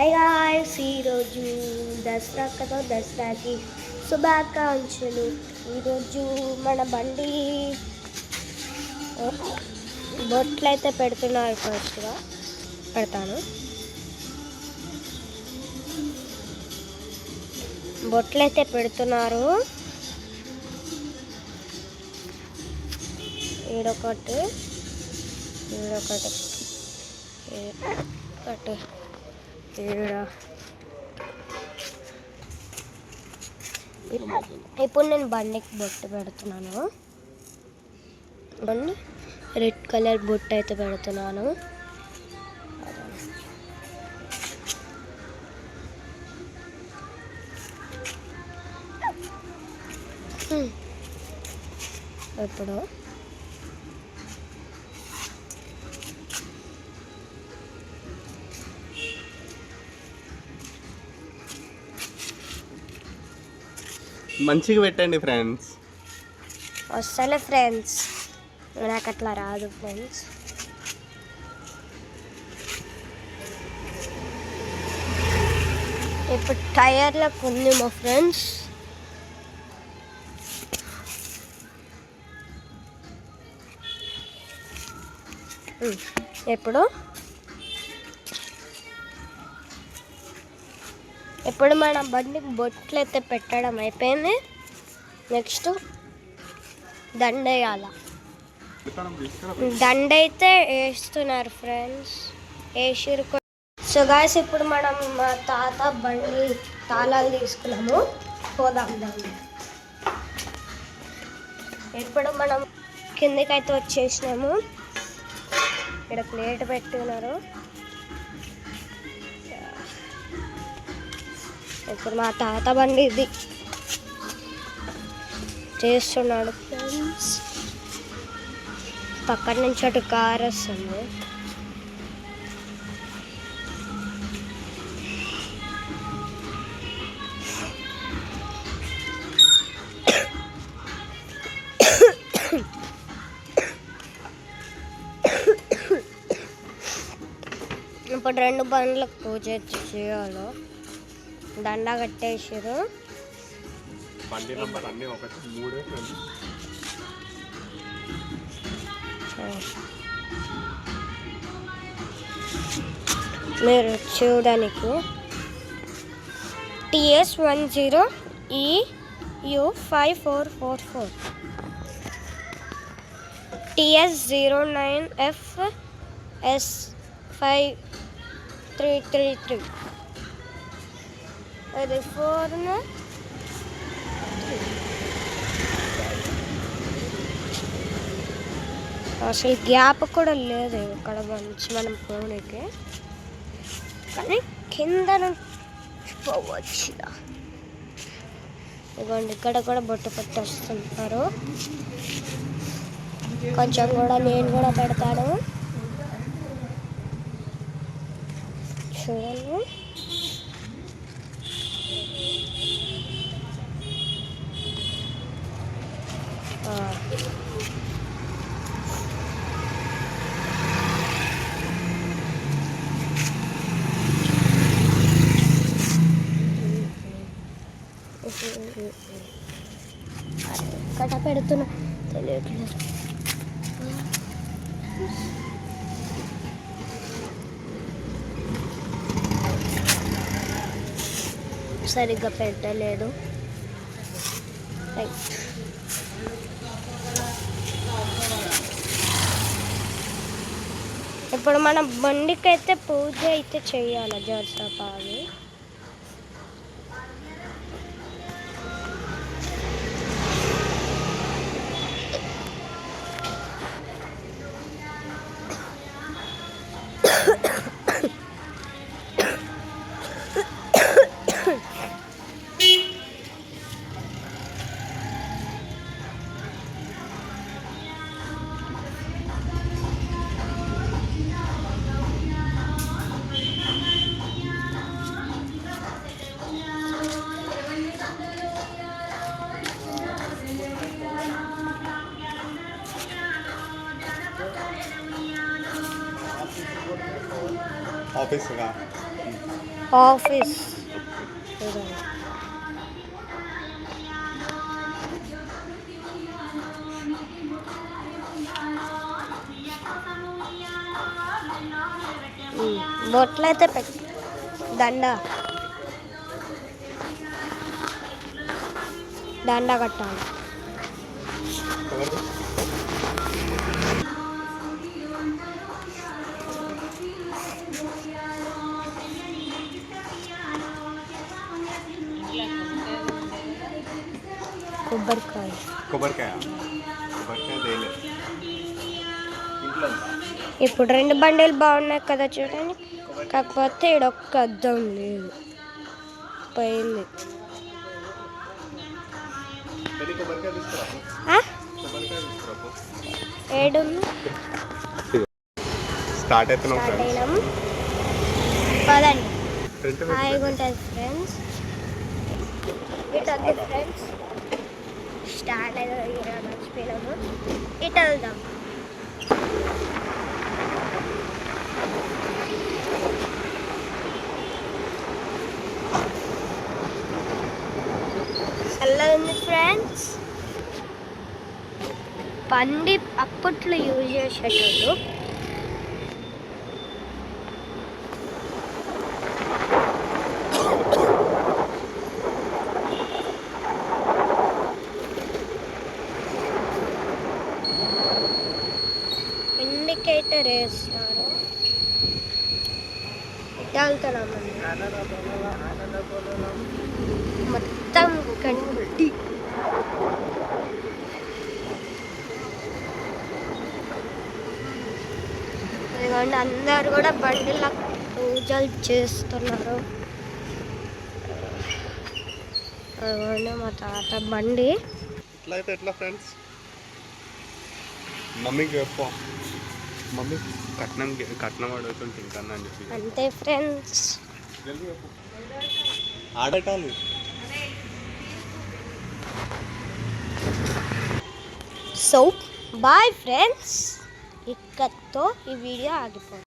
High guys, ఈరోజు దసరా కదా, దసరాకి శుభాకాంక్షలు. ఈరోజు మన బండి బొట్లు అయితే పెడుతున్నారు. ఫస్ట్గా పెడతాను. బొట్లు అయితే పెడుతున్నారు. ఈడొకటి ఈడొకటి ఒకటి ఇప్పుడు నేను బండికి బొట్టు పెడుతున్నాను. రెడ్ కలర్ బొట్టు అయితే పెడుతున్నాను. ఇప్పుడు మంచిగా పెట్టండి ఫ్రెండ్స్. వస్తలే ఫ్రెండ్స్, నాకు అట్లా రాదు ఫ్రెండ్స్. ఇప్పుడు టైర్లకు ఉంది మా ఫ్రెండ్స్. ఇప్పుడు మన బండికి బొట్లు అయితే పెట్టడం అయిపోయింది. నెక్స్ట్ దండ వేయాల. దండ అయితే వేస్తున్నారు ఫ్రెండ్స్, వేసిరు. సో గాయ్స్, ఇప్పుడు మనం మా తాత బండి తాళాలు తీసుకున్నాము. పోదాం దండి. ఇప్పుడు మనం కిందకైతే వచ్చేసినాము. ఇక్కడ ప్లేట్ పెట్టున్నారు. ఇప్పుడు మా తాత బండి ఇది చేస్తున్నాడు ఫ్రెండ్స్. పక్కన నుంచి అటు కార్ వస్తుంది. ఇప్పుడు 2 బండ్లకు పూజ చేయాలి. దండ కట్టేసారు. బండి నంబర్ అన్నీ 1, 3. మీరు చూడడానికి TS10EU5444, TS09FS5333. అది 4 అసలు గ్యాప్ కూడా లేదు ఇక్కడ మంచి మనం పోనీకి. కానీ కింద పోవచ్చు. ఇదిగోండి, ఇక్కడ కూడా బొట్టు పెట్టేస్తున్నారు. కొంచెం కూడా నేను కూడా పెడతాను చూడండి. కట్ట పెడుతున్నా తెలియట్లేదు. సరిగ్గా పెట్టలేదు. రైట్. ఇప్పుడు మన బండికి అయితే పూజ అయితే చేయాలి. జోర్సపాలి. Office office. బొట్లు అయితే పెట్టి దండ కట్టాలి. కొబ్బరికాయ తేలే. ఇప్పుడు 2 బండిలు బాగున్నాయి కదా చూడండి. కాకపోతే ఈడొక్క అద్దం లేదు, పోయింది. ఏడుంది. స్టార్ట్ అవుతున్నాం అయినాం. పదండి, హాయిగా ఉంటుంది ఫ్రెండ్స్. ఇటు వద్దు ఫ్రెండ్స్, స్టార్ట్ అయితే మర్చిపోయినాము. ఇటు వెళ్దాం. చల్లగా ఉంది ఫ్రెండ్స్. బండి అప్పట్లో యూజ్ చేసేటోళ్ళు. ఇండికేటర్ వేస్తున్నారు. ఇటు వెళ్తున్నామండి. మొత్తం గడ్డి. ఇదిగోండి, అందరు కూడా బండిలో పూజలు చేస్తున్నారు. అదిగోండి మా తాత బండి. ఇట్లా అయితే ఎట్లా ఫ్రెండ్స్? మమ్మీకి చెప్పు, మమ్మీ కట్నం అడుగుతుంటే ఇంకా అని చెప్పి. అంతే ఫ్రెండ్స్. ఆడటాలు. సో బాయ్ ఫ్రెండ్స్, ఇక్కడితో ఈ వీడియో ఆగిపోయింది.